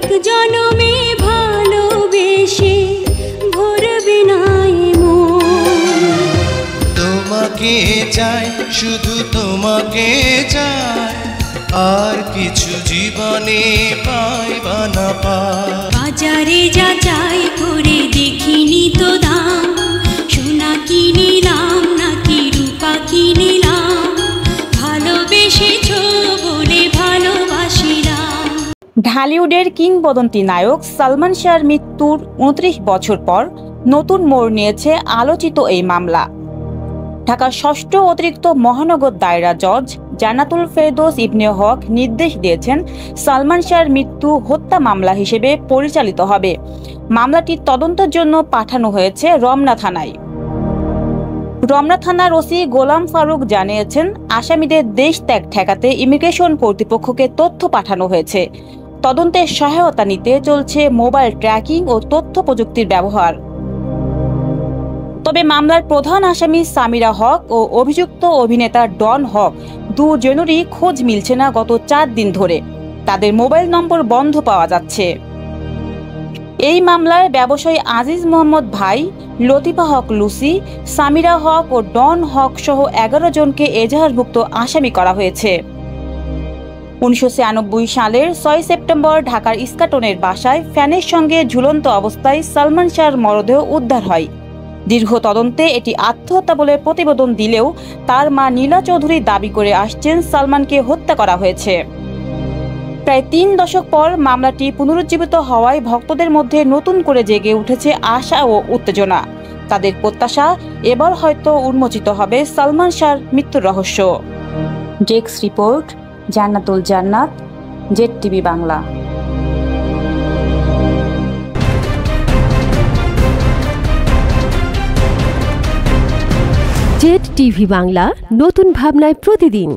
এক জনমে ভালোবেসে ভরবে না মন। তোমাকে চাই, শুধু তোমাকে চাই, আর কিছু জীবনে পাইবা না পাই। বাজারে যা চাই করে দেখিনি তো দাম, সোনা কিনিলাম নাকি রূপা কিনিলাম, ভালোবেসেছো বলে ভালোবাসিলাম। ঢালিউডের কিংবদন্তি নায়ক সালমান শাহর মৃত্যুর 29 বছর পর নতুন মোড় নিয়েছে আলোচিত এই মামলা। ঢাকার ৬ষ্ঠ অতিরিক্ত মহানগর দায়রা জজ জান্নাতুল ফেরদৌস ইবনে হক নির্দেশ দিয়েছেন সালমান শাহর মৃত্যু হত্যা মামলা হিসেবে পরিচালিত হবে। মামলাটি তদন্তের জন্য পাঠানো হয়েছে রমনা থানায়। রমনা থানার ওসি গোলাম ফারুক জানিয়েছেন, আসামিদের দেশ ত্যাগ ঠেকাতে ইমিগ্রেশন কর্তৃপক্ষকে তথ্য পাঠানো হয়েছে। তদন্তে সহায়তা নিতে চলছে মোবাইল ট্র্যাকিং ও তথ্য প্রযুক্তির ব্যবহার। তবে মামলার প্রধান আসামি সামিরা হক ও অভিযুক্ত অভিনেতা ডন হক দুজনেরই খোঁজ মিলছে না গত 4 দিন ধরে। তাদের মোবাইল নম্বর বন্ধ পাওয়া যাচ্ছে। এই মামলায় ব্যবসায়ী আজিজ মোহাম্মদ ভাই, লতিফা হক লুসি, সামিরা হক ও ডন হক সহ 11 জনকে এজাহারভুক্ত আসামি করা হয়েছে। 1996 সালের 6 সেপ্টেম্বর ঢাকার ইস্কাটনের বাসায় ফ্যানের সঙ্গে ঝুলন্ত অবস্থায় সালমান শাহর মরদেহ উদ্ধার হয়। দীর্ঘ তদন্তে এটি আত্মহত্যা বলে প্রতিবেদন দিলেও তার মা নীলা চৌধুরী দাবি করে আসছেন সালমানকে হত্যা করা হয়েছে। প্রায় 3 দশক পর মামলাটি পুনরুজ্জীবিত হওয়ায় ভক্তদের মধ্যে নতুন করে জেগে উঠেছে আশা ও উত্তেজনা। তাদের প্রত্যাশা, এবার হয়তো উন্মোচিত হবে সালমান শাহর মৃত্যুর রহস্য। ডেস্ক রিপোর্ট, জান্নাতুল জান্নাত, ZTV বাংলা। ZTV বাংলা, নতুন ভাবনায় প্রতিদিন।